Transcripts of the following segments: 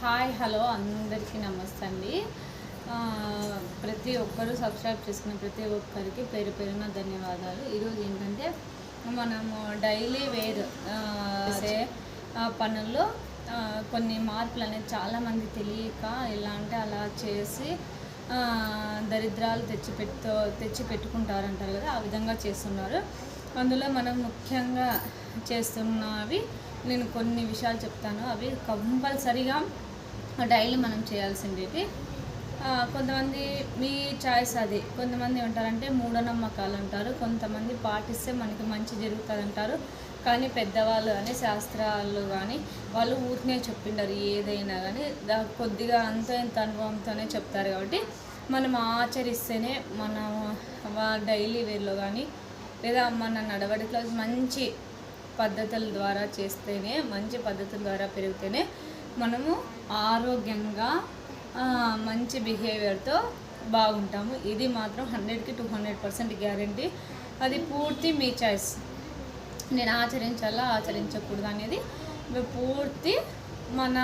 Hi hello అందరికీ నమస్తే అండి. ప్రతి ఒక్కరూ సబ్స్క్రైబ్ చేసుకున్న ప్రతి ఒక్కరికి పేరు పేరున ధన్యవాదాలు. ఈరోజు ఏంటంటే మనము డైలీ వేర్ పనుల్లో కొన్ని మార్పులు అనేది చాలామంది తెలియక ఎలా అంటే అలా చేసి దరిద్రాలు తెచ్చి పెట్టుకుంటారంటారు కదా, ఆ విధంగా చేస్తున్నారు. అందులో మనం ముఖ్యంగా చేస్తున్నవి నేను కొన్ని విషయాలు చెప్తాను. అవి కంపల్సరీగా డైలీ మనం చేయాల్సిందేవి. కొంతమంది మీ చాయిస్ అది. కొంతమంది ఉంటారంటే మూఢనమ్మకాలు అంటారు, కొంతమంది పాటిస్తే మనకి మంచి జరుగుతుంది అంటారు. కానీ పెద్దవాళ్ళు కానీ శాస్త్రాలు కానీ వాళ్ళు ఊరినే చెప్పిండారు. ఏదైనా కానీ కొద్దిగా అంత ఇంత అనుభవంతోనే చెప్తారు. కాబట్టి మనం ఆచరిస్తేనే మనం డైలీ వేర్లో కానీ లేదా మన నడవడికలో మంచి పద్ధతుల ద్వారా చేస్తేనే, మంచి పద్ధతుల ద్వారా పెరిగితేనే మనము ఆరోగ్యంగా మంచి బిహేవియర్తో బాగుంటాము. ఇది మాత్రం 100కి 200% గ్యారంటీ. అది పూర్తి మీ చాయిస్. నేను ఆచరించాలా ఆచరించకూడదు అనేది పూర్తి మన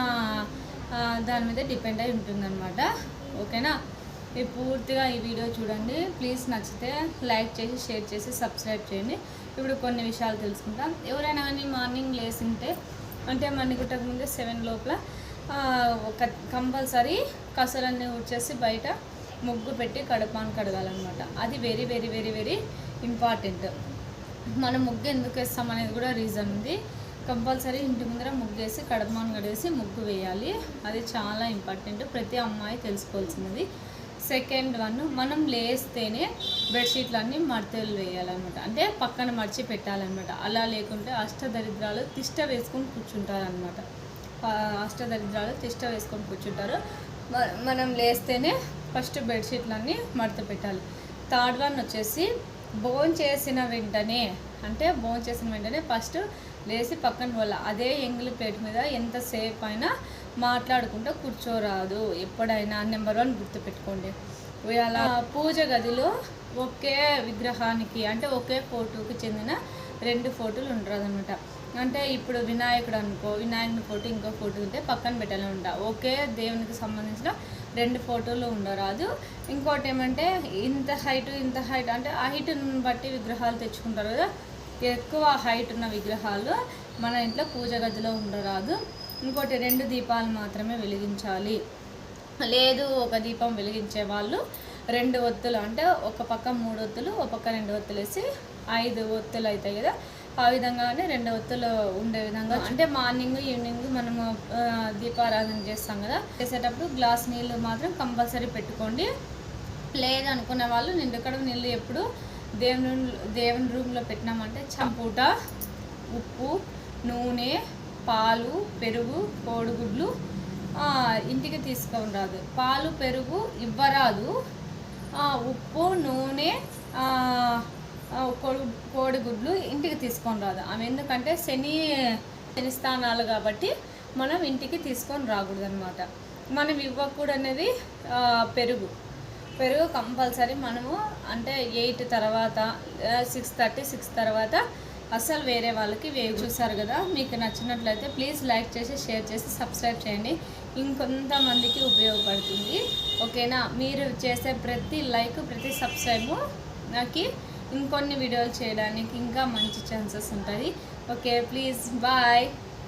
దాని మీద డిపెండ్ అయి ఉంటుందన్నమాట. ఓకేనా? పూర్తిగా ఈ వీడియో చూడండి. ప్లీజ్ నచ్చితే లైక్ చేసి షేర్ చేసి సబ్స్క్రైబ్ చేయండి. ఇప్పుడు కొన్ని విషయాలు తెలుసుకుంటాం. ఎవరైనా కానీ మార్నింగ్ లేసింటే అంటే మన గుట్టకు ముందే 7 లోపల ఒక కంపల్సరీ కసలన్నీ ఊడ్చేసి బయట ముగ్గు పెట్టి కడపాను కడగాలన్నమాట. అది very very very very important. మనం ముగ్గు ఎందుకు వేస్తాం అనేది కూడా రీజన్ ఉంది. కంపల్సరీ ఇంటి ముందర ముగ్గు వేసి కడపాను కడిగేసి ముగ్గు వేయాలి. అది చాలా ఇంపార్టెంట్, ప్రతి అమ్మాయి తెలుసుకోవాల్సినది. సెకండ్ వన్, మనం లేస్తేనే బెడ్షీట్లన్నీ మడతలు వేయాలన్నమాట. అంటే పక్కన మడిచి పెట్టాలన్నమాట. అలా లేకుంటే అష్టదరిద్రాలు తిష్ట వేసుకొని కూర్చుంటారనమాట. అష్టదరిద్రాలు తిష్ట వేసుకొని కూర్చుంటారు. మనం లేస్తేనే ఫస్ట్ బెడ్షీట్లన్నీ మడత పెట్టాలి. థర్డ్ వన్ వచ్చేసి భోంచేసిన వెంటనే ఫస్ట్ లేచి పక్కన పోవాలి. అదే ఎంగిలి ప్లేట్ మీద ఎంతసేపు అయినా మాట్లాడుకుంటూ కూర్చోరాదు ఎప్పుడైనా. నెంబర్ 1 గుర్తుపెట్టుకోండి. అలా పూజ గదిలో ఒకే విగ్రహానికి అంటే ఒకే ఫోటోకి చెందిన 2 ఫోటోలు ఉండరాదు అనమాట. అంటే ఇప్పుడు వినాయకుడు అనుకో, వినాయకుడి ఫోటో ఇంకో ఫోటో ఉంటే పక్కన పెట్టాలి ఉంటా. ఒకే దేవునికి సంబంధించిన 2 ఫోటోలు ఉండరాదు. ఇంకోటి ఏమంటే ఇంత హైట్ అంటే ఆ హైట్ని బట్టి విగ్రహాలు తెచ్చుకుంటారు కదా. ఎక్కువ హైట్ ఉన్న విగ్రహాలు మన ఇంట్లో పూజ గదిలో ఉండరాదు. ఇంకోటి 2 దీపాలు మాత్రమే వెలిగించాలి. లేదు ఒక దీపం వెలిగించే వాళ్ళు 2 ఒత్తులు అంటే ఒక పక్క 3 ఒత్తులు ఒక పక్క 2 ఒత్తులు వేసి 5 ఒత్తులు అవుతాయి కదా. ఆ విధంగానే 2 ఒత్తులు ఉండే విధంగా అంటే మార్నింగ్ ఈవినింగ్ మనము దీపారాధన చేస్తాం కదా, చేసేటప్పుడు గ్లాస్ నీళ్ళు మాత్రం కంపల్సరీ పెట్టుకోండి. లేదనుకునే వాళ్ళు నిండుకడ నీళ్ళు ఎప్పుడు దేవుని రూమ్లో పెట్టినామంటే చంపూట, ఉప్పు, నూనె, పాలు, పెరుగు, కోడిగుడ్లు ఇంటికి తీసుకొని రాదు. పాలు పెరుగు ఇవ్వరాదు. ఉప్పు నూనె కోడిగుడ్లు ఇంటికి తీసుకొని రాదు. అవి ఎందుకంటే శని స్థానాలు కాబట్టి మనం ఇంటికి తీసుకొని రాకూడదు అనమాట. మనం ఇవ్వకూడనేది పెరుగు కంపల్సరీ మనము అంటే 8 తర్వాత 6:30 6 తర్వాత అసలు వేరే వాళ్ళకి చూసారు కదా. మీకు నచ్చినట్లయితే ప్లీజ్ లైక్ చేసి షేర్ చేసి సబ్స్క్రైబ్ చేయండి. ఇంకొంతమందికి ఉపయోగపడుతుంది. ఓకేనా? మీరు చేసే ప్రతి లైక్ ప్రతి సబ్స్క్రైబ్ నాకు ఇంకొన్ని వీడియోలు చేయడానికి ఇంకా మంచి ఛాన్సెస్ ఉంటుంది. Okay, please bye.